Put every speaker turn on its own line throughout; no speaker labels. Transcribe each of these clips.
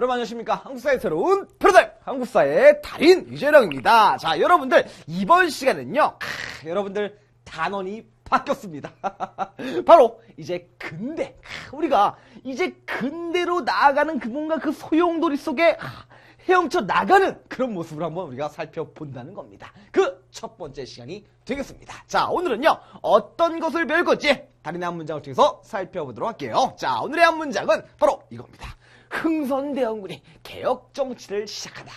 여러분 안녕하십니까. 한국사의 새로운 패러다임, 한국사의 달인 유재령입니다. 자, 여러분들 이번 시간은요, 여러분들 단원이 바뀌었습니다. 바로 이제 근대, 우리가 이제 근대로 나아가는 그 뭔가 그 소용돌이 속에 헤엄쳐 나가는 그런 모습을 한번 우리가 살펴본다는 겁니다. 그 첫 번째 시간이 되겠습니다. 자, 오늘은요, 어떤 것을 배울 건지 달인의 한 문장을 통해서 살펴보도록 할게요. 자, 오늘의 한 문장은 바로 이겁니다. 흥선대원군이 개혁정치를 시작하다.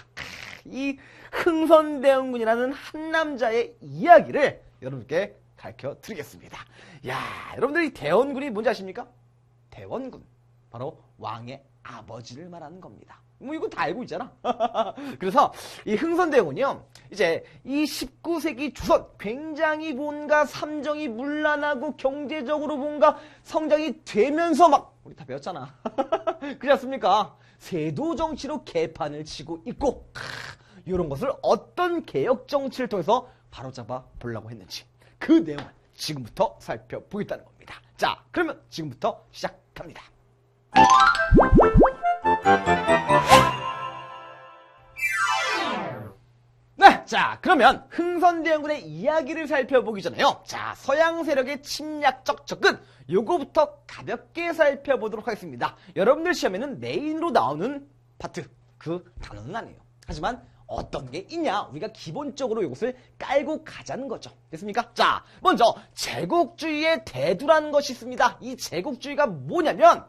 이 흥선대원군이라는 한 남자의 이야기를 여러분께 가르쳐 드리겠습니다. 야, 여러분들이 대원군이 뭔지 아십니까? 대원군, 바로 왕의 아버지를 말하는 겁니다. 뭐 이건 다 알고 있잖아. 그래서 이 흥선대원군이요, 이제 이 19세기 조선 굉장히 뭔가 삼정이 문란하고 경제적으로 뭔가 성장이 되면서 막 우리 다 배웠잖아. 그렇지 않습니까? 세도 정치로 개판을 치고 있고, 이런 것을 어떤 개혁 정치를 통해서 바로잡아 보려고 했는지 그 내용을 지금부터 살펴보겠다는 겁니다. 자, 그러면 지금부터 시작합니다. 네, 자, 그러면 흥선대원군의 이야기를 살펴보기 전에요. 자, 서양 세력의 침략적 접근, 요거부터 가볍게 살펴보도록 하겠습니다. 여러분들 시험에는 메인으로 나오는 파트, 그 단어는 아니에요. 하지만 어떤 게 있냐, 우리가 기본적으로 이것을 깔고 가자는 거죠. 됐습니까? 자, 먼저 제국주의의 대두라는 것이 있습니다. 이 제국주의가 뭐냐면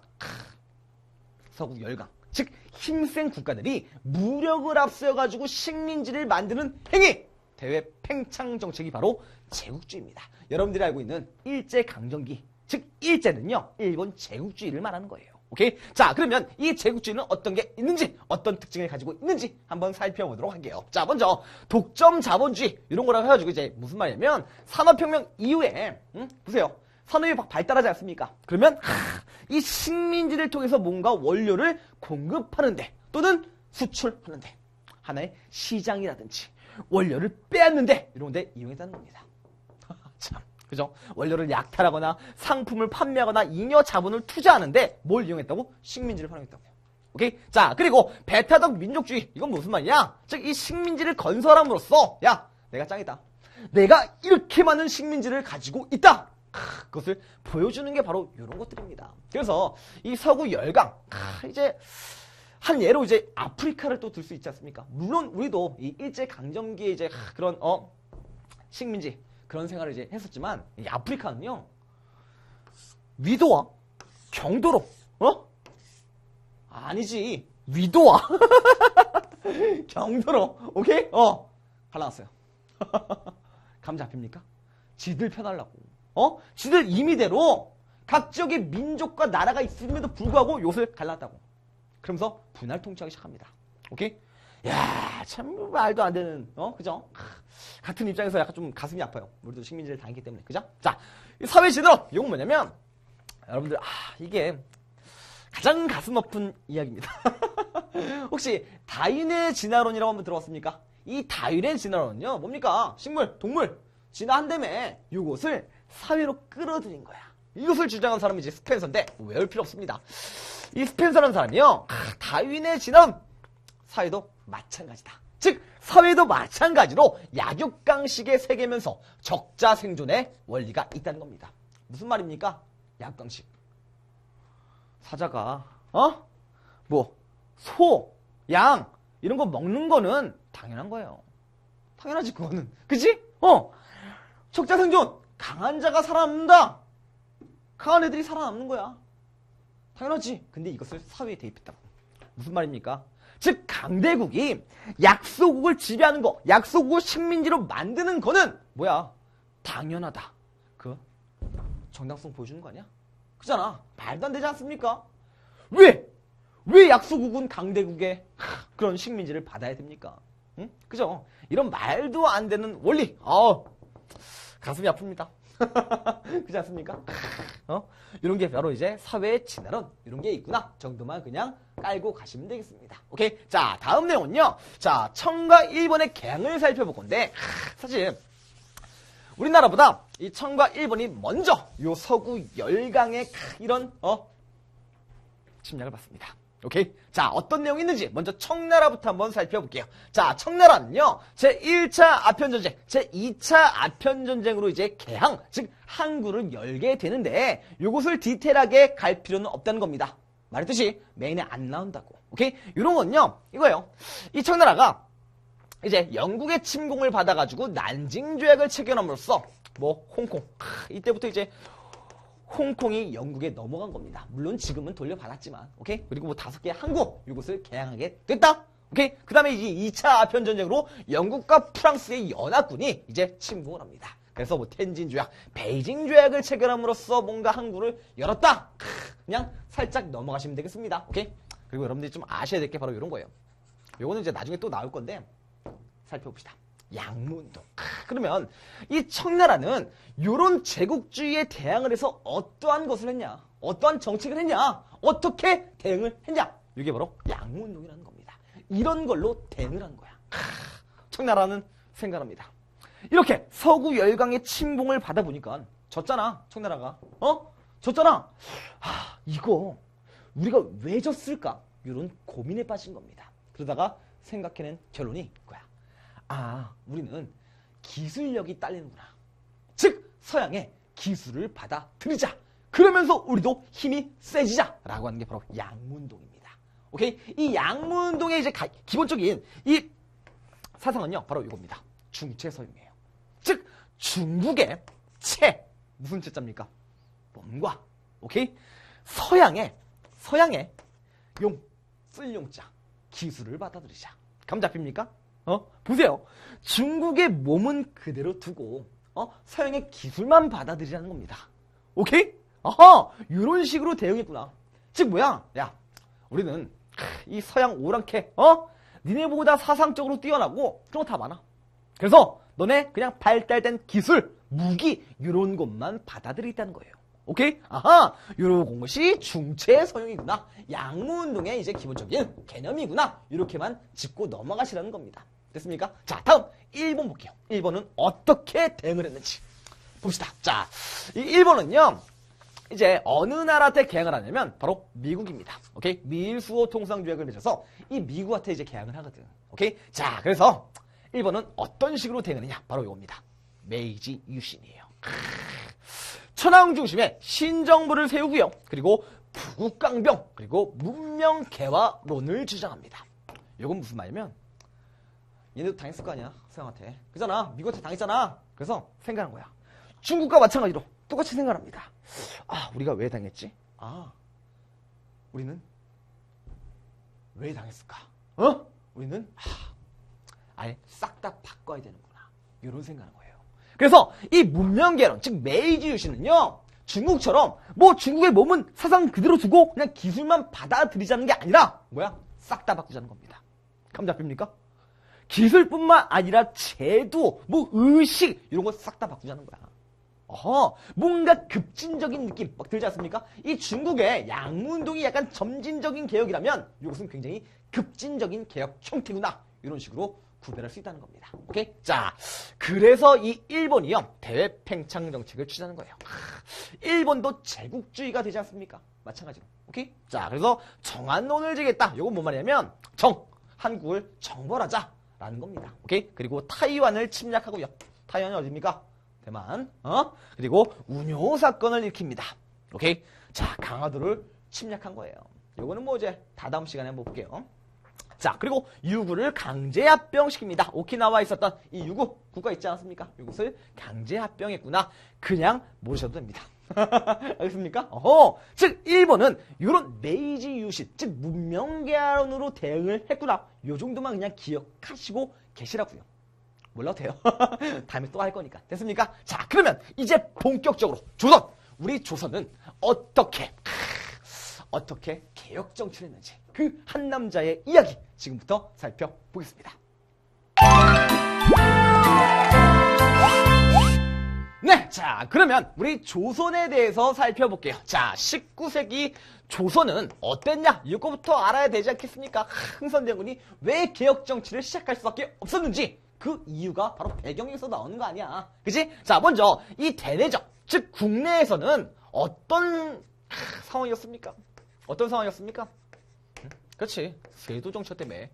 서구 열강, 즉 힘센 국가들이 무력을 앞세워가지고 식민지를 만드는 행위, 대외 팽창 정책이 바로 제국주의입니다. 여러분들이 알고 있는 일제강점기, 즉 일제는요, 일본 제국주의를 말하는 거예요. 오케이? 자, 그러면 이 제국주의는 어떤 게 있는지, 어떤 특징을 가지고 있는지 한번 살펴보도록 할게요. 자, 먼저 독점 자본주의, 이런 거라고 해가지고 이제 무슨 말이냐면 산업혁명 이후에 보세요, 산업이 발달하지 않습니까? 그러면 이 식민지를 통해서 뭔가 원료를 공급하는데 또는 수출하는데 하나의 시장이라든지 원료를 빼앗는데 이런 데 이용했다는 겁니다. 참, 그죠? 원료를 약탈하거나 상품을 판매하거나 잉여 자본을 투자하는데 뭘 이용했다고? 식민지를 활용했다고요. 오케이? 자, 그리고 배타적 민족주의, 이건 무슨 말이냐? 즉 이 식민지를 건설함으로써, 야, 내가 짱이다, 내가 이렇게 많은 식민지를 가지고 있다, 그것을 보여주는 게 바로 이런 것들입니다. 그래서 이 서구 열강, 이제 한 예로 이제 아프리카를 또 들 수 있지 않습니까? 물론 우리도 이 일제 강점기에 이제 그런 식민지 그런 생활을 이제 했었지만, 이 아프리카는요, 위도와 경도로 아니지, 위도와 경도로, 오케이? 갈라놨어요. 감 잡힙니까? 지들 편하려고. 지들 임의대로 각 지역의 민족과 나라가 있음에도 불구하고 요새 갈랐다고. 그러면서 분할 통치하기 시작합니다. 오케이? 야, 참 말도 안 되는, 그죠? 같은 입장에서 약간 좀 가슴이 아파요. 우리도 식민지를 당했기 때문에, 그죠? 자, 사회 제대로, 이건 뭐냐면, 여러분들, 이게 가장 가슴 아픈 이야기입니다. 혹시 다윈의 진화론이라고 한번 들어봤습니까? 이 다윈의 진화론은요, 뭡니까? 식물, 동물, 진화한다며 이것을 사회로 끌어들인 거야. 이것을 주장한 사람이 이제 스펜서인데 외울 필요 없습니다. 이 스펜서라는 사람이요, 다윈의 진화론, 사회도 마찬가지다. 즉 사회도 마찬가지로 약육강식의 세계면서 적자 생존의 원리가 있다는 겁니다. 무슨 말입니까? 약육강식. 사자가 소, 양 이런 거 먹는 거는 당연한 거예요. 당연하지, 그거는. 그치? 적자 생존. 강한 자가 살아남는다. 강한 애들이 살아남는 거야. 당연하지. 근데 이것을 사회에 대입했다고. 무슨 말입니까? 즉 강대국이 약소국을 지배하는 거, 약소국을 식민지로 만드는 거는 뭐야? 당연하다. 그 정당성 보여주는 거 아니야? 그잖아. 말도 안 되지 않습니까? 왜 약소국은 강대국의 그런 식민지를 받아야 됩니까? 응? 그죠? 이런 말도 안 되는 원리. 가슴이 아픕니다. 그렇지 않습니까? 이런 게 바로 이제 사회의 진화론, 이런 게 있구나 정도만 그냥 깔고 가시면 되겠습니다. 오케이? 자, 다음 내용은요, 자, 청과 일본의 개항을 살펴볼 건데, 사실 우리나라보다 이 청과 일본이 먼저 요 서구 열강의 이런 침략을 받습니다. 오케이? 자, 어떤 내용이 있는지 먼저 청나라부터 한번 살펴볼게요. 자, 청나라는요, 제1차 아편전쟁, 제2차 아편전쟁으로 이제 개항, 즉 항구를 열게 되는데 요것을 디테일하게 갈 필요는 없다는 겁니다. 말했듯이 메인에 안 나온다고. 오케이? 요런 건요, 이거예요. 이 청나라가 이제 영국의 침공을 받아가지고 난징 조약을 체결함으로써 뭐 홍콩, 이때부터 이제 홍콩이 영국에 넘어간 겁니다. 물론 지금은 돌려받았지만, 오케이? 그리고 뭐 5개의 항구, 이곳을 개항하게 됐다. 오케이? 그 다음에 이제 2차 아편전쟁으로 영국과 프랑스의 연합군이 이제 침공을 합니다. 그래서 뭐 텐진 조약, 베이징 조약을 체결함으로써 뭔가 항구를 열었다. 그냥 살짝 넘어가시면 되겠습니다. 오케이? 그리고 여러분들이 좀 아셔야 될 게 바로 이런 거예요. 요거는 이제 나중에 또 나올 건데, 살펴봅시다. 양문동. 그러면 이 청나라는 이런 제국주의에 대항을 해서 어떠한 것을 했냐? 어떠한 정책을 했냐? 어떻게 대응을 했냐? 이게 바로 양문동이라는 겁니다. 이런 걸로 대응을 한 거야. 청나라는 생각합니다. 이렇게 서구 열강의 침공을 받아보니까 졌잖아. 청나라가. 졌잖아. 이거 우리가 왜 졌을까? 이런 고민에 빠진 겁니다. 그러다가 생각해낸 결론이 이거야. 우리는 기술력이 딸리는구나. 즉 서양의 기술을 받아들이자. 그러면서 우리도 힘이 세지자 라고 하는 게 바로 양문동입니다. 오케이? 이 양문동의 이제 기본적인 이 사상은요, 바로 이겁니다. 중체서용이에요. 즉 중국의 채, 무슨 채자입니까? 몸과, 오케이? 서양의 용, 쓸용자, 기술을 받아들이자. 감 잡힙니까? 보세요. 중국의 몸은 그대로 두고, 서양의 기술만 받아들이라는 겁니다. 오케이? 이런 식으로 대응했구나. 즉, 뭐야? 야, 우리는, 이 서양 오랑캐, 니네보다 사상적으로 뛰어나고, 그런 거 다 많아. 그래서, 너네 그냥 발달된 기술, 무기, 이런 것만 받아들이겠다는 거예요. 오케이? 요런 것이 중체서용이구나. 양문동의 이제 기본적인 개념이구나. 이렇게만 짚고 넘어가시라는 겁니다. 됐습니까? 자, 다음 1번 볼게요. 1번은 어떻게 대응을 했는지 봅시다. 자, 이 1번은요, 이제 어느 나라한테 개항을 하냐면 바로 미국입니다. 오케이? 미일수호 통상조약을 맺어서 이 미국한테 이제 개항을 하거든. 오케이? 자, 그래서 1번은 어떤 식으로 대응하느냐? 바로 이겁니다. 메이지 유신이에요. 천황 중심의 신정부를 세우고요. 그리고 부국강병, 그리고 문명개화론을 주장합니다. 이건 무슨 말이냐면 얘네도 당했을 거 아니야, 서양한테. 그잖아, 미국한테 당했잖아. 그래서 생각한 거야. 중국과 마찬가지로 똑같이 생각합니다. 우리가 왜 당했지? 우리는 왜 당했을까? 우리는 아예 싹 다 바꿔야 되는구나. 이런 생각하는 거예요. 그래서 이 문명개론, 즉 메이지 유신은요, 중국처럼 뭐 중국의 몸은 사상 그대로 두고 그냥 기술만 받아들이자는 게 아니라 뭐야? 싹 다 바꾸자는 겁니다. 감 잡힙니까? 기술뿐만 아니라 제도, 뭐 의식 이런 거 싹 다 바꾸자는 거야. 뭔가 급진적인 느낌 막 들지 않습니까? 이 중국의 양문동이 약간 점진적인 개혁이라면 이것은 굉장히 급진적인 개혁 형태구나. 이런 식으로 구별할 수 있다는 겁니다. 오케이? 자, 그래서 이 일본이요, 대외 팽창 정책을 취하는 거예요. 일본도 제국주의가 되지 않습니까? 마찬가지로. 오케이? 자, 그래서 정한론을 제기했다. 이건 뭔 말이냐면 한국을 정벌하자라는 겁니다. 오케이? 그리고 타이완을 침략하고요. 타이완이 어디입니까? 대만. 그리고 운요 사건을 일으킵니다. 오케이? 자, 강화도를 침략한 거예요. 요거는 뭐 이제 다다음 시간에 한번 볼게요. 자, 그리고 유구를 강제 합병시킵니다. 오키나와에 있었던 이 유구 국가 있지 않았습니까? 이것을 강제 합병했구나. 그냥 모르셔도 됩니다. 알겠습니까? 즉 일본은 이런 메이지 유신, 즉 문명개화론으로 대응을 했구나. 요 정도만 그냥 기억하시고 계시라고요. 몰라도 돼요. 다음에 또 할 거니까. 됐습니까? 자, 그러면 이제 본격적으로 조선! 우리 조선은 어떻게 개혁 정치를 했는지 그 한 남자의 이야기 지금부터 살펴보겠습니다. 네, 자, 그러면 우리 조선에 대해서 살펴볼게요. 자, 19세기 조선은 어땠냐? 이거부터 알아야 되지 않겠습니까? 흥선대원군이 왜 개혁 정치를 시작할 수밖에 없었는지 그 이유가 바로 배경에서 나오는 거 아니야. 그치? 자, 먼저 이 대내적, 즉 국내에서는 어떤 상황이었습니까? 어떤 상황이었습니까? 그렇지. 세도 정치 때문에.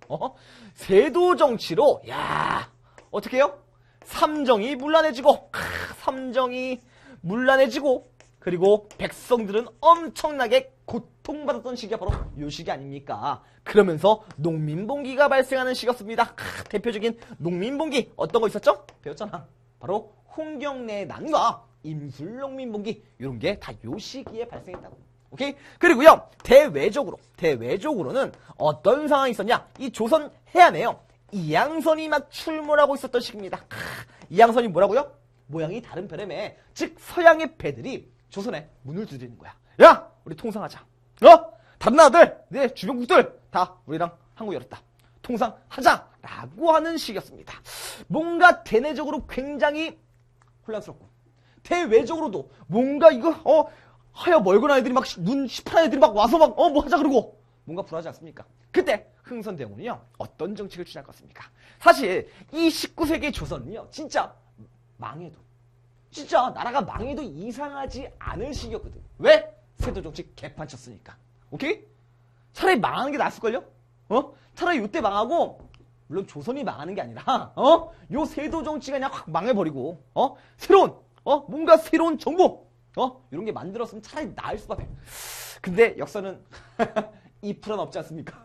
세도 정치로, 야, 어떻게 해요? 삼정이 문란해지고, 삼정이 문란해지고, 그리고 백성들은 엄청나게 고통받았던 시기가 바로 요 시기 아닙니까? 그러면서 농민봉기가 발생하는 시기였습니다. 대표적인 농민봉기 어떤 거 있었죠? 배웠잖아. 바로 홍경래 난과 임술농민봉기 이런 게 다 요 시기에 발생했다고. 오케이? 그리고요, 대외적으로는 어떤 상황이 있었냐? 이 조선 해안에요, 이양선이 막 출몰하고 있었던 시기입니다. 이양선이 뭐라고요? 모양이 다른 별의매, 즉 서양의 배들이 조선에 문을 두드리는 거야. 야, 우리 통상하자. 다른 나라들, 네 주변국들 다 우리랑 항구 열었다. 통상하자라고 하는 시기였습니다. 뭔가 대내적으로 굉장히 혼란스럽고, 대외적으로도 뭔가 이거 하여 멀건 아이들이 막 눈 시퍼런 애들이 막 와서 막 뭐 하자 그러고 뭔가 불하지 않습니까? 그때 흥선대원군은요 어떤 정책을 취할 것 같습니까? 사실 이 19세기 조선은요 진짜 망해도, 진짜 나라가 망해도 이상하지 않을 시기였거든. 왜? 세도 정치 개판 쳤으니까. 오케이? 차라리 망하는 게 낫을걸요? 차라리 이때 망하고, 물론 조선이 망하는 게 아니라 요 세도 정치가 그냥 확 망해버리고 새로운 뭔가 새로운 정부 이런 게 만들었으면 차라리 나을 수밖에. 근데 역사는 2%는 없지 않습니까?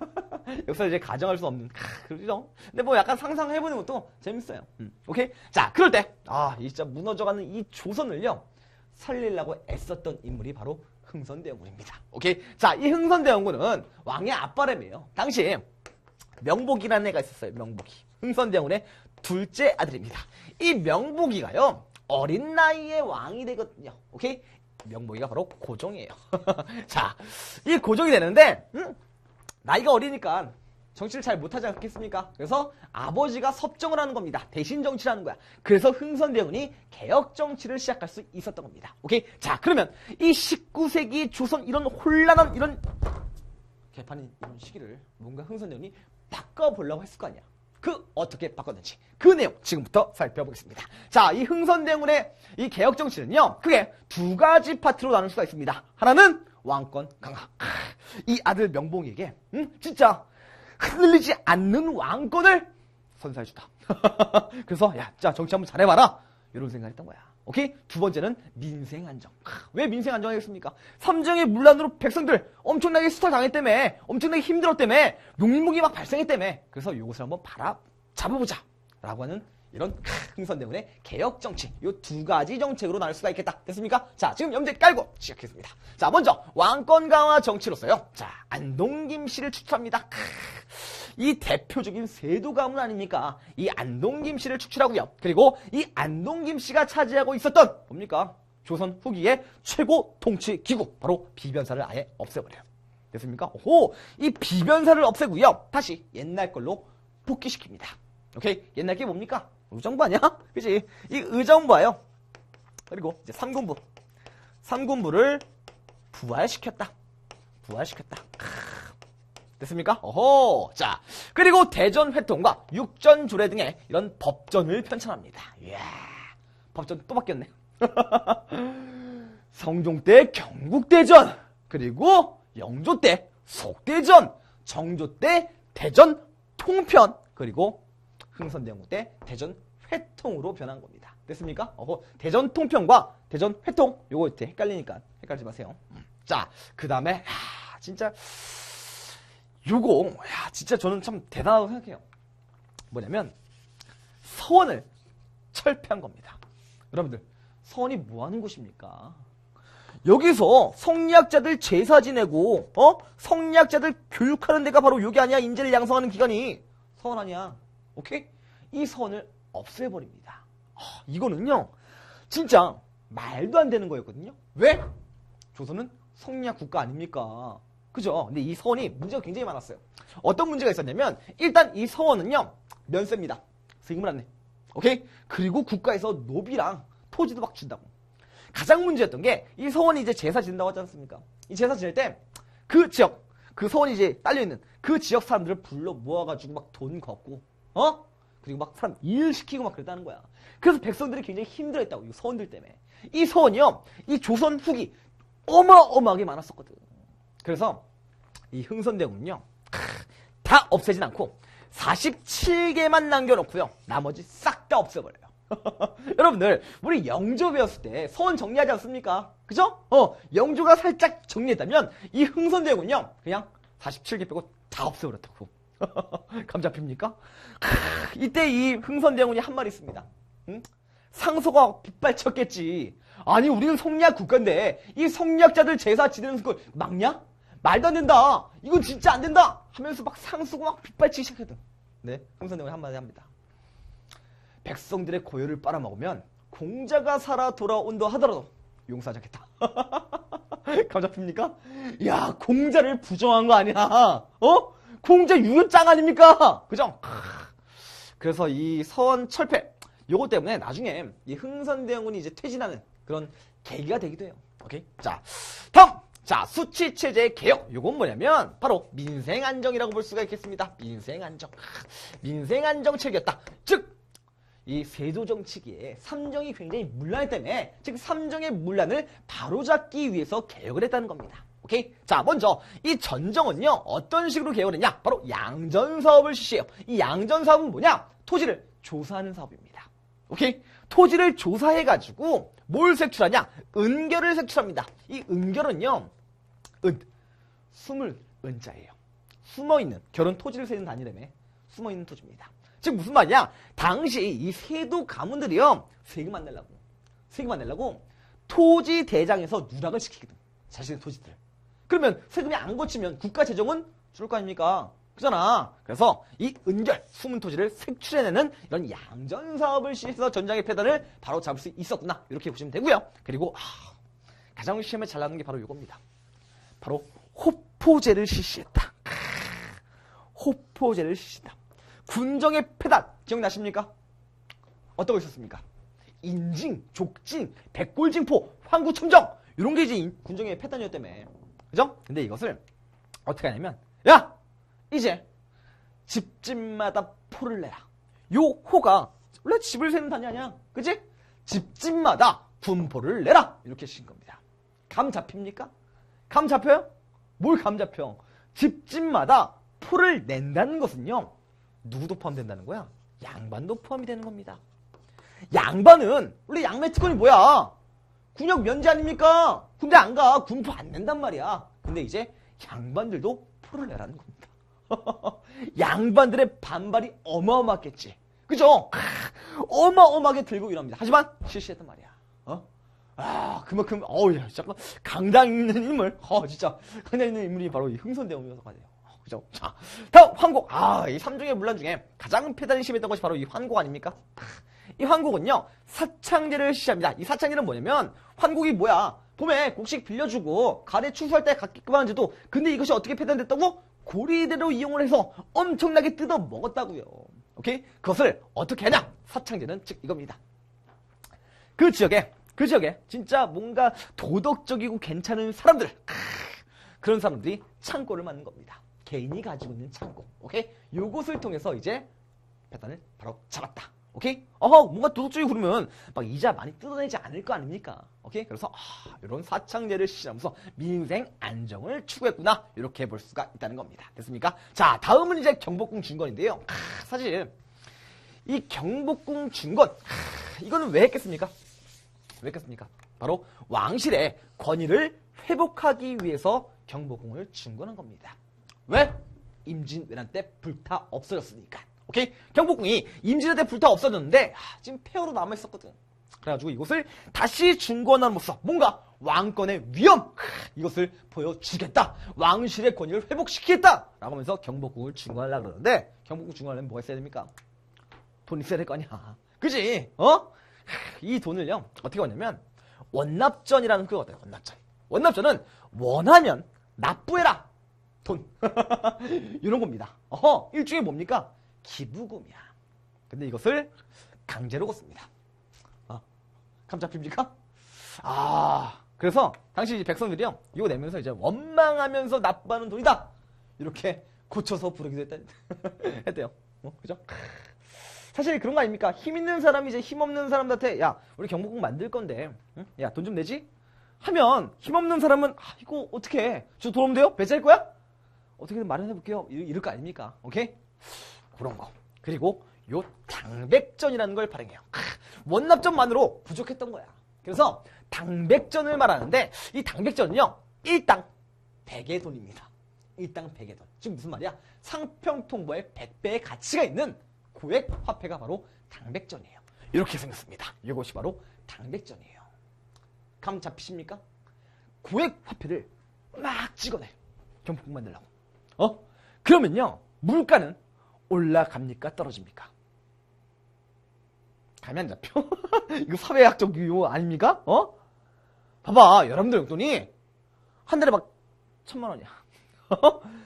역사를 이제 가정할 수 없는. 그렇죠? 근데 뭐 약간 상상해보는 것도 재밌어요. 오케이? 자, 그럴 때, 이 진짜 무너져가는 이 조선을요, 살리려고 애썼던 인물이 바로 흥선대원군입니다. 오케이? 자, 이 흥선대원군은 왕의 아빠라며요. 당시 명복이라는 애가 있었어요. 명복이. 흥선대원군의 둘째 아들입니다. 이 명복이가요, 어린 나이에 왕이 되거든요. 오케이? 명복이가 바로 고종이에요. 자, 이 고종이 되는데 나이가 어리니까 정치를 잘 못하지 않겠습니까? 그래서 아버지가 섭정을 하는 겁니다. 대신 정치를 하는 거야. 그래서 흥선대원군이 개혁 정치를 시작할 수 있었던 겁니다. 오케이? 자, 그러면 이 19세기 조선 이런 혼란한 이런 개판인 이런 시기를 뭔가 흥선대원군이 바꿔보려고 했을 거 아니야. 어떻게 바꿨는지 그 내용 지금부터 살펴보겠습니다. 자, 이 흥선대원군의 이 개혁 정치는요, 크게 두 가지 파트로 나눌 수가 있습니다. 하나는 왕권 강화. 이 아들 명봉에게 진짜 흔들리지 않는 왕권을 선사해주다. 그래서 야, 자 정치 한번 잘해봐라 이런 생각을 했던 거야. 오케이? 두 번째는 민생 안정. 왜 민생 안정하겠습니까? 삼정의 문란으로 백성들 엄청나게 수탈당했다며, 엄청나게 힘들었다며, 농민복이 막 발생했다며. 그래서 이것을 한번 잡아보자 라고 하는 이런 흥선대원의 개혁 정치, 이 두 가지 정책으로 나눌 수가 있겠다. 됐습니까? 자, 지금 염두에 깔고 시작했습니다. 자, 먼저 왕권 강화 정치로서요, 자, 안동김씨를 추출합니다. 이 대표적인 세도 가문 아닙니까? 이 안동김씨를 추출하고요. 그리고 이 안동김씨가 차지하고 있었던 뭡니까? 조선 후기의 최고 통치 기구, 바로 비변사를 아예 없애버려요. 됐습니까? 오, 이 비변사를 없애고요, 다시 옛날 걸로 복귀시킵니다. 오케이? 옛날 게 뭡니까? 의정부 아니야? 그치? 이 의정부예요. 그리고 이제 삼군부를 부활시켰다. 됐습니까? 어허. 자, 그리고 대전회통과 육전조례 등의 이런 법전을 편찬합니다. 이야, 법전 또 바뀌었네. 성종 때 경국대전, 그리고 영조 때 속대전, 정조 때 대전 통편, 그리고 흥선대원군 때 대전 회통으로 변한 겁니다. 됐습니까? 대전 통편과 대전 회통, 요거 이제 헷갈리니까 헷갈리지 마세요. 자, 그 다음에 진짜 요거 진짜 저는 참 대단하다고 생각해요. 뭐냐면 서원을 철폐한 겁니다. 여러분들, 서원이 뭐 하는 곳입니까? 여기서 성리학자들 제사 지내고 성리학자들 교육하는 데가 바로 여기 아니야? 인재를 양성하는 기관이 서원 아니야? 오케이? 이 서원을 없애버립니다. 이거는요, 진짜 말도 안 되는 거였거든요. 왜? 조선은 성리학 국가 아닙니까? 그죠? 근데 이 서원이 문제가 굉장히 많았어요. 어떤 문제가 있었냐면, 일단 이 서원은요, 면세입니다. 세금을 안 내. 오케이? 그리고 국가에서 노비랑 토지도 막 준다고. 가장 문제였던 게, 이 서원이 이제 제사 지낸다고 하지 않습니까? 이 제사 지낼 때, 그 지역, 그 서원이 이제 딸려있는 그 지역 사람들을 불러 모아가지고 막 돈 걷고, 그리고 막 사람 일 시키고 막 그랬다는 거야. 그래서 백성들이 굉장히 힘들어했다고, 이 서원들 때문에. 이 서원이요, 이 조선 후기 어마어마하게 많았었거든. 그래서 이 흥선대원군요, 다 없애진 않고 47개만 남겨놓고요. 나머지 싹 다 없애버려요. 여러분들, 우리 영조 배웠을 때 서원 정리하지 않습니까? 그죠? 영조가 살짝 정리했다면 이 흥선대원은요, 그냥 47개 빼고 다 없애버렸다고. 감 잡힙니까? 이때 이 흥선대원이 한 말이 있습니다. 응? 상소가 빗발쳤겠지. 아니, 우리는 성리학 국가인데 이 성리학자들 제사 지내는 걸 막냐? 말도 안 된다. 이건 진짜 안 된다. 하면서 막 상소가 막 빗발치기 시작하거든. 네, 흥선대원이 한마디 합니다. 백성들의 고요를 빨아먹으면 공자가 살아 돌아온다 하더라도 용서하지 않겠다. 감 잡힙니까? 야, 공자를 부정한 거 아니야? 공자 유효짱 아닙니까? 그죠? 그래서 이 서원 철폐, 요거 때문에 나중에 이 흥선대원군이 이제 퇴진하는 그런 계기가 되기도 해요. 오케이? 자, 다음! 자, 수치체제의 개혁. 요건 뭐냐면 바로 민생안정이라고 볼 수가 있겠습니다. 민생안정. 민생안정책이었다. 즉, 이 세조정치기에 삼정이 굉장히 문란했기 때문에, 즉 삼정의 문란을 바로잡기 위해서 개혁을 했다는 겁니다. 오케이? 자, 먼저 이 전정은요, 어떤 식으로 개혁을 했냐? 바로 양전사업을 실시해요. 이 양전사업은 뭐냐? 토지를 조사하는 사업입니다. 오케이? 토지를 조사해가지고 뭘 색출하냐? 은결을 색출합니다. 이 은결은요, 숨을 은자예요. 숨어있는, 결은 토지를 세는 단위라며 숨어있는 토지입니다. 즉 무슨 말이냐? 당시 이 세도 가문들이요, 세금 안 내려고 토지 대장에서 누락을 시키거든. 자신의 토지들. 그러면 세금이 안 거치면 국가 재정은 줄을 거 아닙니까? 그잖아. 그래서 이 은결, 숨은 토지를 색출해내는 이런 양전 사업을 시해서 전장의 폐단을 바로 잡을 수 있었구나. 이렇게 보시면 되고요. 그리고 가장 시험에 잘 나오는 게 바로 이겁니다. 바로 호포제를 실시했다. 호포제를 실시했다. 군정의 폐단 기억나십니까? 어떤 거 있었습니까? 인징, 족진, 백골징포, 황구청정 이런 게 이제 군정의 폐단이었다며. 그죠? 근데 이것을 어떻게 하냐면, 야! 이제 집집마다 포를 내라. 요 호가 원래 집을 세는 단위 아니야? 그치? 집집마다 군포를 내라. 이렇게 시킨 겁니다. 감 잡힙니까? 감 잡혀요? 뭘 감 잡혀? 집집마다 포를 낸다는 것은요, 누구도 포함된다는 거야? 양반도 포함이 되는 겁니다. 양반은 원래 양매 특권이 뭐야? 군역 면제 아닙니까? 군대 안 가. 군포 안 낸단 말이야. 근데 이제 양반들도 포를 내라는 겁니다. 양반들의 반발이 어마어마했겠지. 그죠? 어마어마하게 들고 일합니다. 하지만 실시했단 말이야. 그만큼 야, 잠깐 강당 있는 인물. 진짜 강당 있는 인물이 바로 이 흥선대원이어서 돼요. 그죠? 자, 다음 환곡. 이 삼종의 문란 중에 가장 폐단이 심했던 것이 바로 이 환곡 아닙니까? 이 환곡은요, 사창제를 실시합니다. 이 사창제는 뭐냐면, 환곡이 뭐야? 봄에 곡식 빌려주고 가래 추수할 때 갖게끔 하는 제도. 근데 이것이 어떻게 폐단됐다고? 고리대로 이용을 해서 엄청나게 뜯어 먹었다고요. 오케이? 그것을 어떻게 하냐? 사창제는 즉 이겁니다. 그 지역에 진짜 뭔가 도덕적이고 괜찮은 사람들, 그런 사람들이 창고를 만든 겁니다. 개인이 가지고 있는 창고. 오케이? 요것을 통해서 이제 폐단을 바로 잡았다. 오케이? 뭔가 도덕적이고 그러면 막 이자 많이 뜯어내지 않을 거 아닙니까? 오케이? 그래서 이런 사창제를 실시하면서 민생 안정을 추구했구나. 이렇게 볼 수가 있다는 겁니다. 됐습니까? 자, 다음은 이제 경복궁 중건인데요. 사실 이 경복궁 중건, 이거는 왜 했겠습니까? 바로 왕실의 권위를 회복하기 위해서 경복궁을 중건한 겁니다. 왜? 임진왜란 때 불타 없어졌으니까. 오케이? 경복궁이 임진왜란 때 불타 없어졌는데 지금 폐허로 남아있었거든. 그래가지고 이곳을 다시 중건함으로써 뭔가 왕권의 위험, 이것을 보여주겠다. 왕실의 권위를 회복시키겠다. 라고 하면서 경복궁을 중건하려고 그러는데, 경복궁 중건하려면 뭐가 있어야 됩니까? 돈 있어야 될 거 아니야. 그지? 이 돈을요, 어떻게 하냐면 원납전이라는 그거 같아요. 원납전은 원하면 납부해라. 돈. 이런 겁니다. 일종의 뭡니까? 기부금이야. 근데 이것을 강제로 걷습니다. 감 잡힙니까? 그래서 당시 백성들이요, 이거 내면서 이제 원망하면서 납부하는 돈이다. 이렇게 고쳐서 부르기도 했대요. 그죠? 사실 그런 거 아닙니까? 힘 있는 사람이 이제 힘 없는 사람한테, 야, 우리 경복궁 만들 건데, 응? 야, 돈 좀 내지? 하면 힘 없는 사람은 이거 어떻게 해? 저 돈 없는데요? 배째일 거야? 어떻게든 마련해볼게요. 이럴 거 아닙니까? 오케이? 그런 거. 그리고 요 당백전이라는 걸 발행해요. 원납전만으로 부족했던 거야. 그래서 당백전을 말하는데 이 당백전은요. 1당 100의 돈입니다. 1당 100의 돈. 지금 무슨 말이야? 상평통보의 100배의 가치가 있는 고액 화폐가 바로 당백전이에요. 이렇게 생겼습니다. 이것이 바로 당백전이에요. 감 잡히십니까? 고액 화폐를 막 찍어내. 경복궁 만들려고. 그러면요. 물가는 올라갑니까? 떨어집니까? 감이 안 잡혀? 이거 사회학적 유효 아닙니까? 봐봐. 여러분들 용돈이 한 달에 막 1,000만 원이야.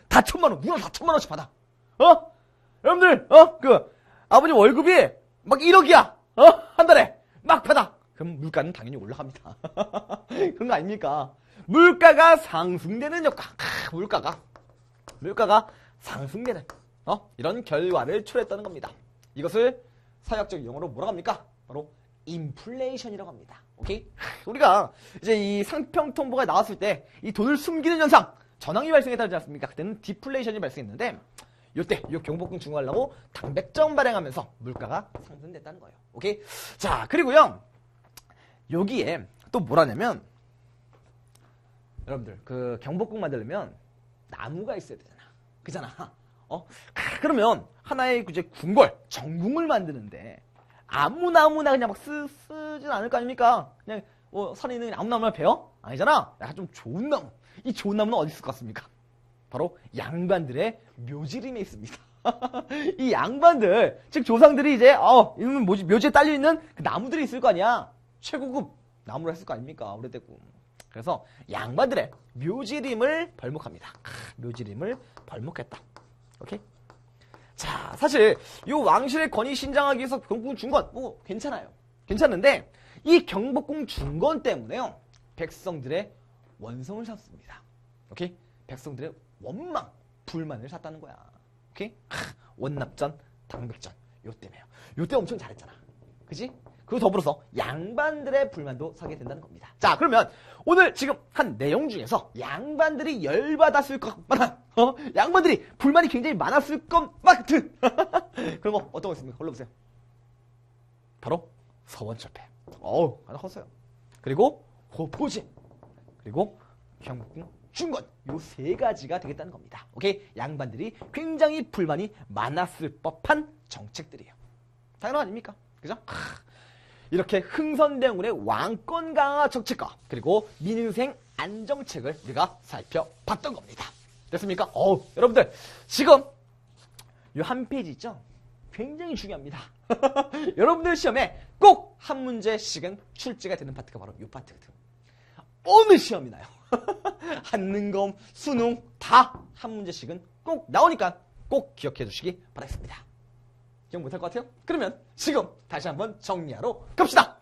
다 1,000만 원. 누가 다 1,000만 원씩 받아. 여러분들, 아버님 월급이 막 1억이야. 한 달에 막 받아. 그럼 물가는 당연히 올라갑니다. 그런 거 아닙니까? 물가가 상승되는 효과. 물가가 상승되는 이런 결과를 초래했다는 겁니다. 이것을 사회학적 용어로 뭐라고 합니까? 바로 인플레이션이라고 합니다. 오케이? 우리가 이제 이 상평통보가 나왔을 때 이 돈을 숨기는 현상, 전황이 발생했다지 않습니까? 그때는 디플레이션이 발생했는데 요때 요 경복궁 중화하려고 당백전 발행하면서 물가가 상승됐다는 거예요. 오케이? 자, 그리고요. 여기에 또 뭐라냐면 여러분들 그 경복궁 만들려면 나무가 있어야 되잖아. 그잖아. 그러면 하나의 이제 궁궐, 정궁을 만드는데 아무 나무나 그냥 막 쓰진 않을 거 아닙니까? 그냥 산에 있는 아무 나무나 베어? 아니잖아. 약간 좀 좋은 나무. 이 좋은 나무는 어디 있을 것 같습니까? 바로 양반들의 묘지림에 있습니다. 이 양반들, 즉 조상들이 이제 이놈은 뭐지? 묘지에 딸려 있는 그 나무들이 있을 거 아니야. 최고급 나무를 했을 거 아닙니까? 오래됐고. 그래서 양반들의 묘지림을 벌목합니다. 묘지림을 벌목했다. 오케이? 자, 사실 이 왕실의 권위 신장하기 위해서 경복궁 중건 괜찮아요. 괜찮은데 이 경복궁 중건 때문에요. 백성들의 원성을 샀습니다. 오케이? 백성들의 원망, 불만을 샀다는 거야. 오케이? 원납전, 당백전. 요 때문에요. 요때 엄청 잘했잖아. 그지? 그리고 더불어서 양반들의 불만도 사게 된다는 겁니다. 자, 그러면 오늘 지금 한 내용 중에서 양반들이 열받았을 것만한 양반들이 불만이 굉장히 많았을 것 같은 그런 거 어떤 거 있습니까? 골라보세요. 바로 서원철폐. 하나 컸어요. 그리고 호포진. 그리고 경복궁 중건. 요 세 가지가 되겠다는 겁니다. 오케이? 양반들이 굉장히 불만이 많았을 법한 정책들이에요. 당연한 거 아닙니까? 그죠? 이렇게 흥선대원군의 왕권 강화 정책과 그리고 민생 안정책을 우리가 살펴봤던 겁니다. 됐습니까? 여러분들 지금 이 한 페이지 있죠? 굉장히 중요합니다. 여러분들 시험에 꼭 한 문제씩은 출제가 되는 파트가 바로 이 파트거든. 어느 시험이 나요. 한능검, 수능 다 한 문제씩은 꼭 나오니까 꼭 기억해 주시기 바라겠습니다. 기억 못할 것 같아요? 그러면 지금 다시 한번 정리하러 갑시다.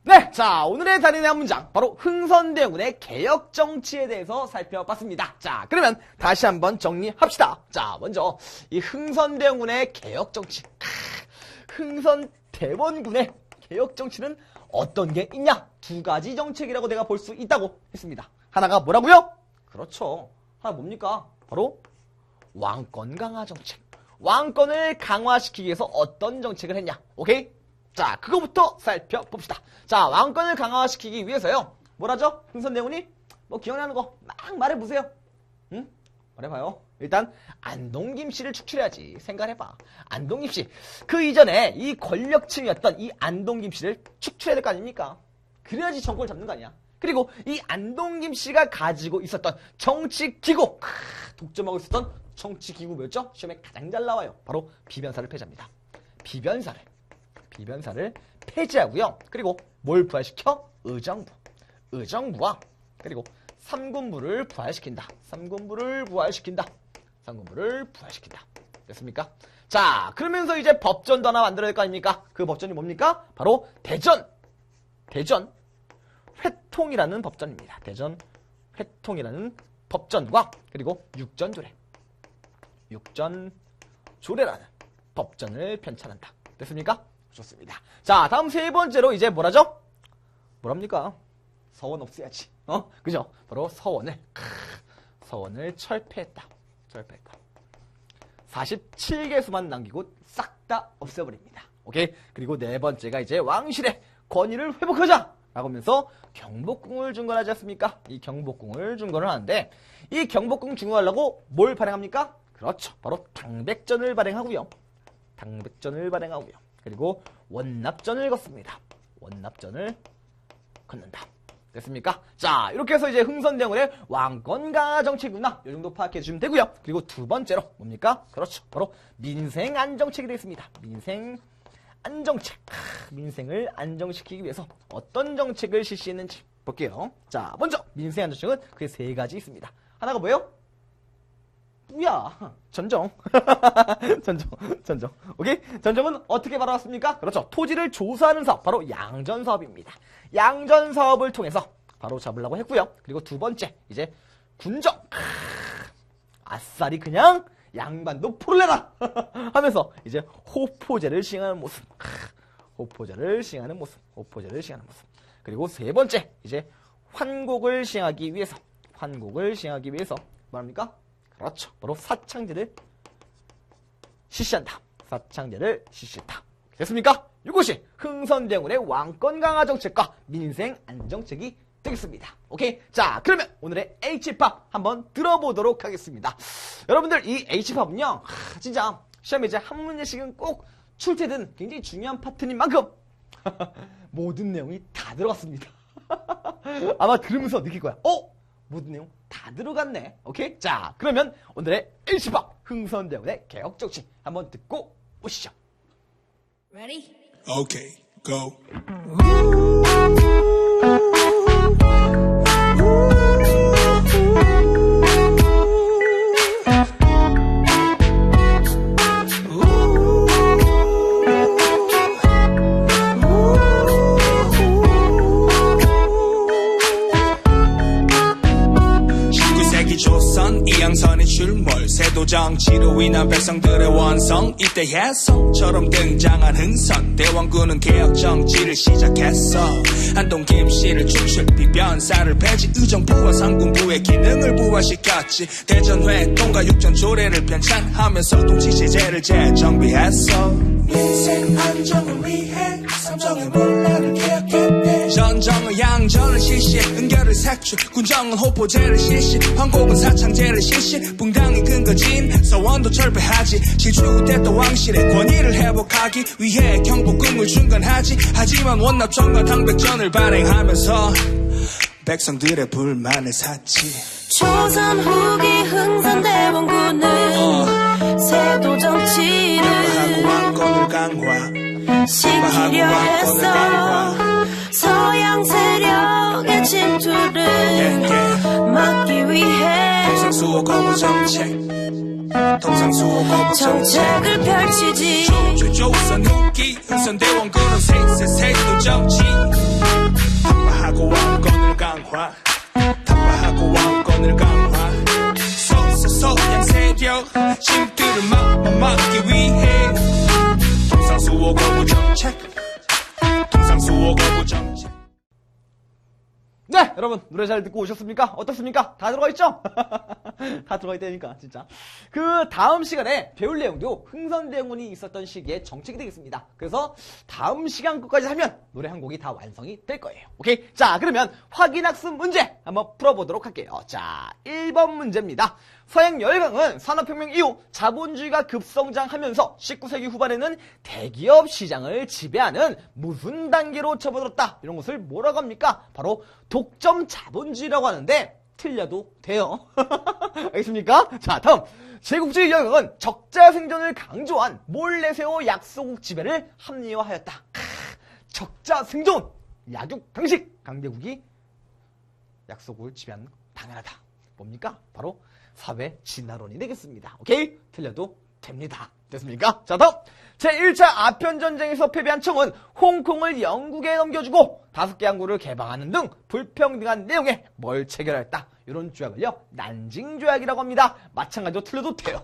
네, 자 오늘의 달인의 한 문장 바로 흥선대원군의 개혁정치에 대해서 살펴봤습니다. 자 그러면 다시 한번 정리합시다. 자 먼저 이 흥선대원군의 개혁정치, 흥선대원군의 개혁정치는 어떤 게 있냐? 두 가지 정책이라고 내가 볼 수 있다고 했습니다. 하나가 뭐라고요? 그렇죠. 하나 뭡니까? 바로 왕권 강화 정책. 왕권을 강화시키기 위해서 어떤 정책을 했냐? 오케이? 자, 그거부터 살펴봅시다. 자, 왕권을 강화시키기 위해서요. 뭐라죠? 흥선대원이 뭐 기억나는 거 막 말해보세요. 응? 말해봐요. 일단 안동김 씨를 축출해야지. 생각해봐. 안동김 씨. 그 이전에 이 권력층이었던 이 안동김 씨를 축출해야 될 거 아닙니까? 그래야지 정권을 잡는 거 아니야? 그리고 이 안동김 씨가 가지고 있었던 정치기구, 독점하고 있었던 정치기구 뭐였죠? 시험에 가장 잘 나와요. 바로 비변사를 폐지합니다. 비변사를 폐지하고요. 그리고 뭘 부활시켜? 의정부와 그리고 삼군부를 부활시킨다. 됐습니까? 자, 그러면서 이제 법전도 하나 만들어야 될 거 아닙니까? 그 법전이 뭡니까? 바로 대전 회통이라는 법전입니다. 대전 회통이라는 법전과 그리고 육전조례라는 법전을 편찬한다. 됐습니까? 좋습니다. 자, 다음 세 번째로 이제 뭐라죠? 뭐랍니까? 서원 없애야지. 그죠? 바로 서원을 철폐했다. 47개수만 남기고 싹 다 없애버립니다. 오케이? 그리고 네 번째가 이제 왕실의 권위를 회복하자! 라고 하면서 경복궁을 중건하지 않습니까? 이 경복궁을 중건을 하는데, 이 경복궁 중건하려고 뭘 발행합니까? 그렇죠. 바로 당백전을 발행하고요. 그리고 원납전을 걷습니다. 원납전을 걷는다. 됐습니까? 자, 이렇게 해서 이제 흥선대원군의 왕권 강화 정책이구나. 이 정도 파악해 주시면 되고요. 그리고 두 번째로 뭡니까? 그렇죠. 바로 민생 안정책이 되겠습니다. 민생 안정책. 민생을 안정시키기 위해서 어떤 정책을 실시했는지 볼게요. 자, 먼저 민생 안정책은 크게 세 가지 있습니다. 하나가 뭐예요? 뭐야? 전정. 전정. 오케이? 전정은 어떻게 바라봤습니까? 그렇죠. 토지를 조사하는 사업, 바로 양전 사업입니다. 양전 사업을 통해서 바로 잡으려고 했고요. 그리고 두 번째, 이제 군정. 아싸리 그냥 양반도 풀을 내라! 하면서 이제 호포제를 시행하는 모습. 호포제를 시행하는 모습. 그리고 세 번째, 이제 환곡을 시행하기 위해서 뭐합니까? 그렇죠. 바로 사창제를 실시한다. 됐습니까? 이것이 흥선대원군의 왕권 강화 정책과 민생 안정책이 되겠습니다. 오케이? 자, 그러면 오늘의 H팝 한번 들어보도록 하겠습니다. 여러분들, 이 H팝은요, 진짜 시험에 이제 한 문제씩은 꼭 출제된 굉장히 중요한 파트인 만큼 모든 내용이 다 들어갔습니다. 아마 들으면서 느낄 거야. 모든 내용 다 들어갔네. 오케이? 자, 그러면 오늘의 H팝 흥선대원군의 개혁 정책 한번 듣고 오시죠.
Ready?
Okay, go.
이양선의 출몰 세도정치로 인한 백성들의 원성 이때 해성처럼 등장한 흥선 대원군은 개혁정치를 시작했어. 한동 김씨를 축출 비변사를 폐지 의정부와 상군부의 기능을 부활시켰지. 대전회 동가 육전 조례를 편찬하면서 통치체제를 재정비했어. 민생 안정을 위해 삼정의 문화를 개혁했대. 전정은 양전을 실시 은결을 색출 군정은 호포제를 실시 황곡은 사창제를 실시 붕당이 근거진 서원도 철폐하지 실추됐던 왕실의 권위를 회복하기 위해 경복궁을 중건하지. 하지만 원납전과 당백전을 발행하면서 백성들의 불만을 샀지.
조선 후기 흥선대원군은 세도 정치를
왕권을
시키려 했어. 서양 세력의 침투를 막기 위해
통상수호 거부
정책을 펼치지.
조선 후기 흥선대원군은 세도 정치 타파하고 왕권을 강화 서양 세력 침투를 막기 위해 통상수호 거부 정책.
네, 여러분 노래 잘 듣고 오셨습니까? 어떻습니까? 다 들어가 있죠? 다 들어가 있다니까 진짜. 그 다음 시간에 배울 내용도 흥선대원군이 있었던 시기의 정책이 되겠습니다. 그래서 다음 시간 끝까지 하면 노래 한 곡이 다 완성이 될 거예요. 오케이? 자, 그러면 확인학습 문제 한번 풀어보도록 할게요. 자, 1번 문제입니다. 서양 열강은 산업혁명 이후 자본주의가 급성장하면서 19세기 후반에는 대기업 시장을 지배하는 무슨 단계로 접어들었다. 이런 것을 뭐라고 합니까? 바로 독점 자본주의라고 하는데 틀려도 돼요. 알겠습니까? 자, 다음. 제국주의 열강은 적자 생존을 강조한 몰래세워 약소국 지배를 합리화하였다. 적자 생존! 약육 강식! 강대국이 약소국을 지배하는 거 당연하다. 뭡니까? 바로 사회 진화론이 되겠습니다. 오케이? 틀려도 됩니다. 됐습니까? 자, 다음. 제1차 아편전쟁에서 패배한 청은 홍콩을 영국에 넘겨주고 5개 항구를 개방하는 등 불평등한 내용에 뭘 체결하였다. 이런 조약을요, 난징 조약이라고 합니다. 마찬가지로 틀려도 돼요.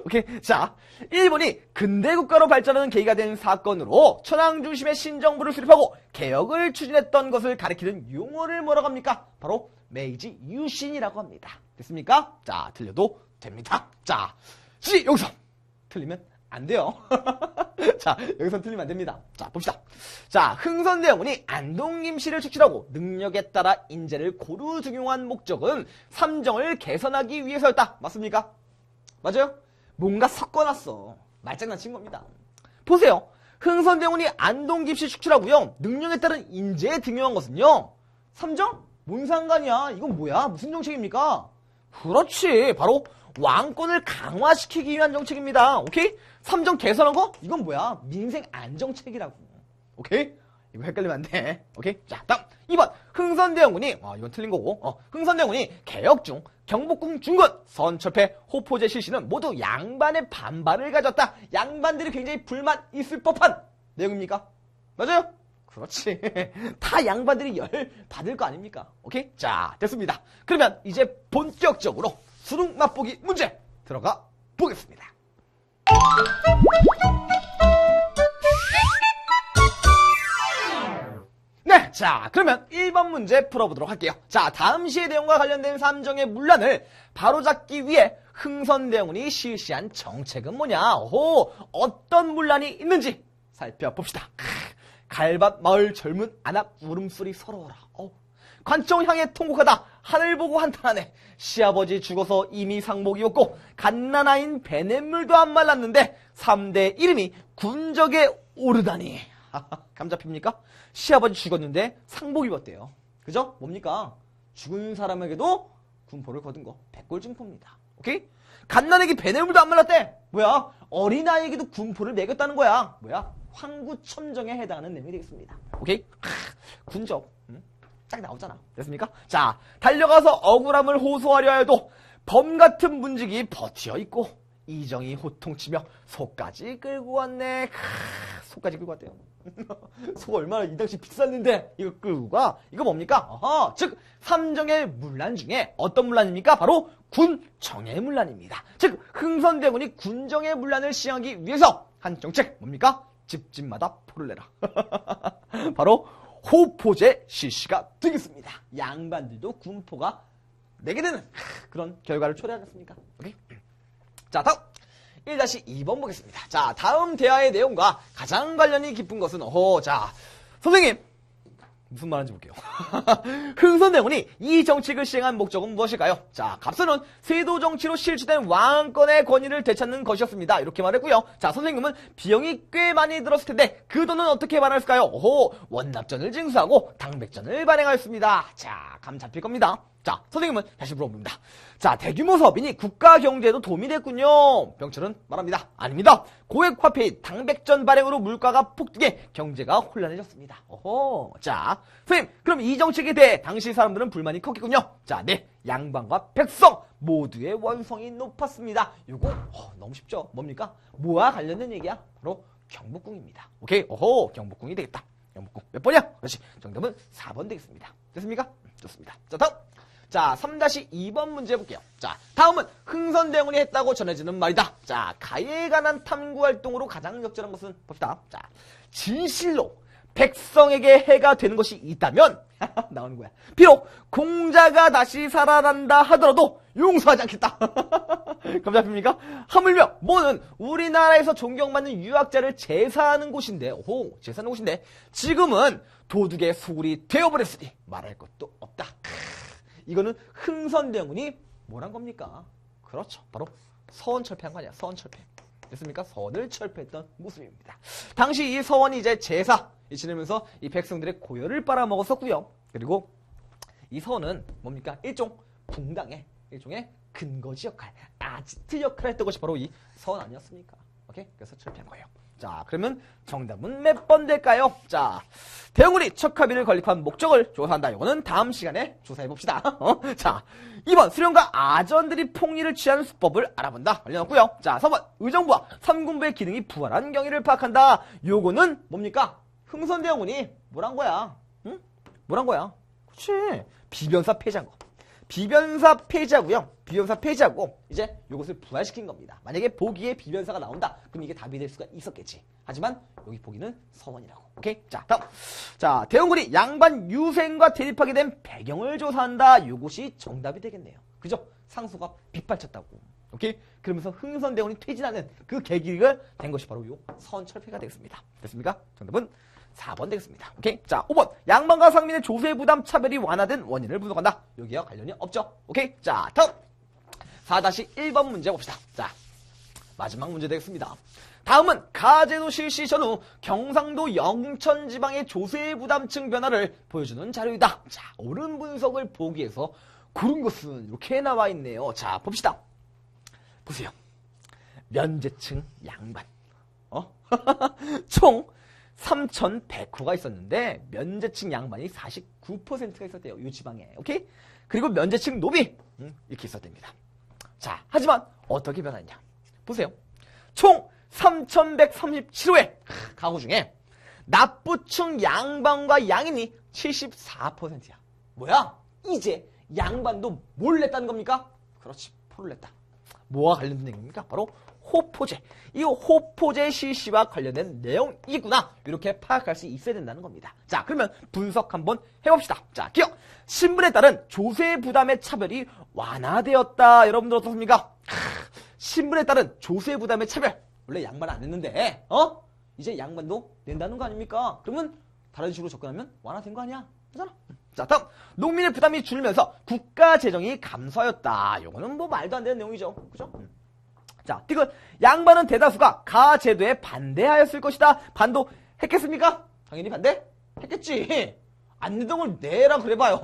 오케이. 자, 일본이 근대 국가로 발전하는 계기가 된 사건으로 천황 중심의 신정부를 수립하고 개혁을 추진했던 것을 가리키는 용어를 뭐라고 합니까? 바로 메이지 유신이라고 합니다. 됐습니까? 자, 틀려도 됩니다. 자, 여기서 틀리면 안 돼요. 자, 여기서 틀리면 안 됩니다. 자, 봅시다. 자, 흥선대원군이 안동 김씨를 축출하고 능력에 따라 인재를 고루 등용한 목적은 삼정을 개선하기 위해서였다. 맞습니까? 맞아요? 뭔가 섞어놨어. 말장난친 겁니다. 보세요. 흥선대원군이 안동 김씨 축출하고요, 능력에 따른 인재에 등용한 것은요, 삼정? 뭔 상관이야? 이건 뭐야? 무슨 정책입니까? 그렇지. 바로 왕권을 강화시키기 위한 정책입니다. 오케이? 삼정 개선한 거? 이건 뭐야? 민생 안정책이라고. 오케이? 이거 헷갈리면 안 돼. 오케이? 자, 다음. 2번. 흥선대원군이, 이건 틀린 거고, 흥선대원군이 개혁 중 경복궁 중군, 선철패, 호포제 실시는 모두 양반의 반발을 가졌다. 양반들이 굉장히 불만 있을 법한 내용입니까? 맞아요? 그렇지. 다 양반들이 열 받을 거 아닙니까? 오케이? 자, 됐습니다. 그러면 이제 본격적으로 수능 맛보기 문제 들어가 보겠습니다. 네, 자, 그러면 1번 문제 풀어보도록 할게요. 자, 다음 시의 내용과 관련된 삼정의 문란을 바로잡기 위해 흥선대원군이 실시한 정책은 뭐냐? 어떤 문란이 있는지 살펴봅시다. 갈밭 마을 젊은 아낙 울음소리 서러워라. 관청 향해 통곡하다 하늘 보고 한탄하네. 시아버지 죽어서 이미 상복이었고 갓난아인 배냇물도 안 말랐는데 3대 이름이 군적에 오르다니. 감 잡힙니까? 시아버지 죽었는데 상복 입었대요. 그죠? 뭡니까? 죽은 사람에게도 군포를 거둔 거. 백골증포입니다. 오케이? 갓난에게 배냇물도 안 말랐대. 뭐야? 어린아이에게도 군포를 매겼다는 거야. 뭐야? 황구첨정에 해당하는 내용이 되겠습니다. 오케이? 군적. 딱 나오잖아. 됐습니까? 자, 달려가서 억울함을 호소하려 해도 범같은 문직이 버티어 있고 이정이 호통치며 소까지 끌고 왔네. 소까지 끌고 왔대요. 소가 얼마나 이 당시 비쌌는데 이거 끌고 가? 이거 뭡니까? 즉 삼정의 문란 중에 어떤 문란입니까? 바로 군정의 문란입니다. 즉 흥선대군이 군정의 문란을 시행하기 위해서 한 정책 뭡니까? 집집마다 포를 내라. 바로 호포제 실시가 되겠습니다. 양반들도 군포가 내게 되는 그런 결과를 초래하지 않습니까? 오케이? 자, 다음 1-2번 보겠습니다. 자, 다음 대화의 내용과 가장 관련이 깊은 것은 자, 선생님 무슨 말인지 볼게요. 흥선대군이 이 정책을 시행한 목적은 무엇일까요? 자, 갑선은 세도 정치로 실추된 왕권의 권위를 되찾는 것이었습니다. 이렇게 말했고요. 자, 선생님은 비용이 꽤 많이 들었을 텐데 그 돈은 어떻게 마련했을까요? 원납전을 징수하고 당백전을 발행하였습니다. 자, 감 잡힐 겁니다. 자, 선생님은 다시 물어봅니다. 자, 대규모 사업이니 국가 경제에도 도움이 됐군요. 병철은 말합니다. 아닙니다. 고액 화폐인 당백전 발행으로 물가가 폭등해 경제가 혼란해졌습니다. 자, 선생님, 그럼 이 정책에 대해 당시 사람들은 불만이 컸겠군요. 자, 네, 양반과 백성 모두의 원성이 높았습니다. 요거 너무 쉽죠? 뭡니까? 뭐와 관련된 얘기야? 바로 경복궁입니다. 오케이, 경복궁이 되겠다. 경복궁 몇 번이야? 그렇지, 정답은 4번 되겠습니다. 됐습니까? 좋습니다. 자, 다음. 자, 3-2번 문제 볼게요. 자, 다음은 흥선대원군이 했다고 전해지는 말이다. 자, 가해에 관한 탐구활동으로 가장 적절한 것은 봅시다. 자, 진실로 백성에게 해가 되는 것이 있다면 나오는 거야. 비록 공자가 다시 살아난다 하더라도 용서하지 않겠다. 감 잡힙니까? 하물며 뭐는 우리나라에서 존경받는 유학자를 제사하는 곳인데, 제사하는 곳인데 지금은 도둑의 소굴이 되어버렸으니 말할 것도 없다. 이거는 흥선대원군이 뭐란 겁니까? 그렇죠. 바로 서원 철폐한 거 아니야. 서원 철폐. 됐습니까? 서원을 철폐했던 모습입니다. 당시 이 서원이 이제 제사 지내면서 이 백성들의 고열을 빨아먹었었고요. 그리고 이 서원은 뭡니까? 일종 붕당의 일종의 근거지 역할, 아지트 역할을 했던 것이 바로 이 서원 아니었습니까? 오케이? 그래서 철폐한 거예요. 자, 그러면 정답은 몇 번 될까요? 자, 대형군이 척하비를 건립한 목적을 조사한다. 이거는 다음 시간에 조사해봅시다. 자, 2번 수령과 아전들이 폭리를 취하는 수법을 알아본다. 알려놨고요. 자, 3번 의정부와 삼군부의 기능이 부활한 경위를 파악한다. 요거는 뭡니까? 흥선대원군이 뭐란 거야? 응? 뭐란 거야? 그치. 비변사 폐지한 거. 비변사 폐지하고요. 비변사 폐지하고 이제 이것을 부활시킨 겁니다. 만약에 보기에 비변사가 나온다. 그럼 이게 답이 될 수가 있었겠지. 하지만 여기 보기는 서원이라고. 오케이? 자, 다음. 자, 대원군이 양반 유생과 대립하게 된 배경을 조사한다. 이것이 정답이 되겠네요. 그죠? 상소가 빗발쳤다고. 오케이? 그러면서 흥선대원이 퇴진하는 그 계기가 된 것이 바로 요 서원철폐가 되겠습니다. 됐습니까? 정답은 4번 되겠습니다. 오케이? 자, 5번. 양반과 상민의 조세 부담 차별이 완화된 원인을 분석한다. 여기와 관련이 없죠. 오케이? 자, 다음. 4-1번 문제 봅시다. 자, 마지막 문제 되겠습니다. 다음은 가제도 실시 전후 경상도 영천 지방의 조세 부담층 변화를 보여주는 자료이다. 자, 옳은 분석을 보기 위해서 고른 것은 이렇게 나와 있네요. 자, 봅시다. 보세요. 면제층 양반. 총 3,100호가 있었는데 면제층 양반이 49%가 있었대요. 이 지방에. 오케이? 그리고 면제층 노비 이렇게 있었답니다. 자, 하지만 어떻게 변했냐? 보세요. 총 3,137호의 가구 중에 납부층 양반과 양인이 74%야. 뭐야? 이제 양반도 뭘 냈다는 겁니까? 그렇지, 포를 냈다. 뭐와 관련된 얘기입니까? 바로 호포제. 이 호포제 실시와 관련된 내용이구나. 이렇게 파악할 수 있어야 된다는 겁니다. 자, 그러면 분석 한번 해봅시다. 자, 기억. 신분에 따른 조세 부담의 차별이 완화되었다. 여러분들 어떻습니까? 신분에 따른 조세 부담의 차별. 원래 양반 안 냈는데, 이제 양반도 낸다는 거 아닙니까? 그러면 다른 식으로 접근하면 완화된 거 아니야? 그잖아. 자, 다음. 농민의 부담이 줄면서 국가 재정이 감소하였다. 요거는 뭐 말도 안 되는 내용이죠. 그죠? 자, 디귿. 양반은 대다수가 가제도에 반대하였을 것이다. 반도했겠습니까? 당연히 반대했겠지. 안 내던 걸 내라 그래봐요.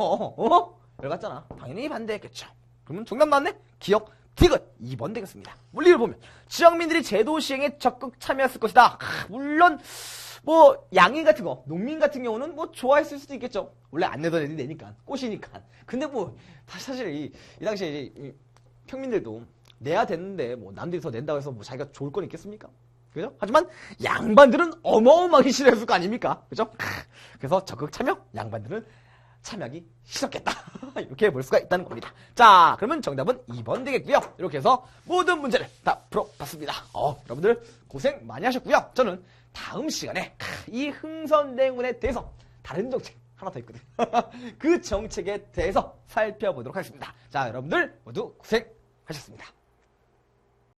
열받잖아. 당연히 반대했겠죠. 그러면 정답 나왔네? 기억. 디귿 2번 되겠습니다. 원리를 보면 지역민들이 제도 시행에 적극 참여했을 것이다. 물론 뭐 양인 같은 거, 농민 같은 경우는 뭐 좋아했을 수도 있겠죠. 원래 안 내던 애들이 내니까, 꽃이니까. 근데 뭐 사실 이 당시에 이 평민들도 내야 되는데 뭐 남들이 더 낸다고 해서 뭐 자기가 좋을 건 있겠습니까? 그죠? 하지만 양반들은 어마어마하게 싫어했을 거 아닙니까? 그죠? 그래서 적극 참여, 양반들은 참여하기 싫었겠다. 이렇게 볼 수가 있다는 겁니다. 자, 그러면 정답은 2번 되겠고요. 이렇게 해서 모든 문제를 다 풀어봤습니다. 여러분들 고생 많이 하셨고요. 저는 다음 시간에 이 흥선대원군에 대해서 다른 정책 하나 더 있거든요. 그 정책에 대해서 살펴보도록 하겠습니다. 자, 여러분들 모두 고생하셨습니다.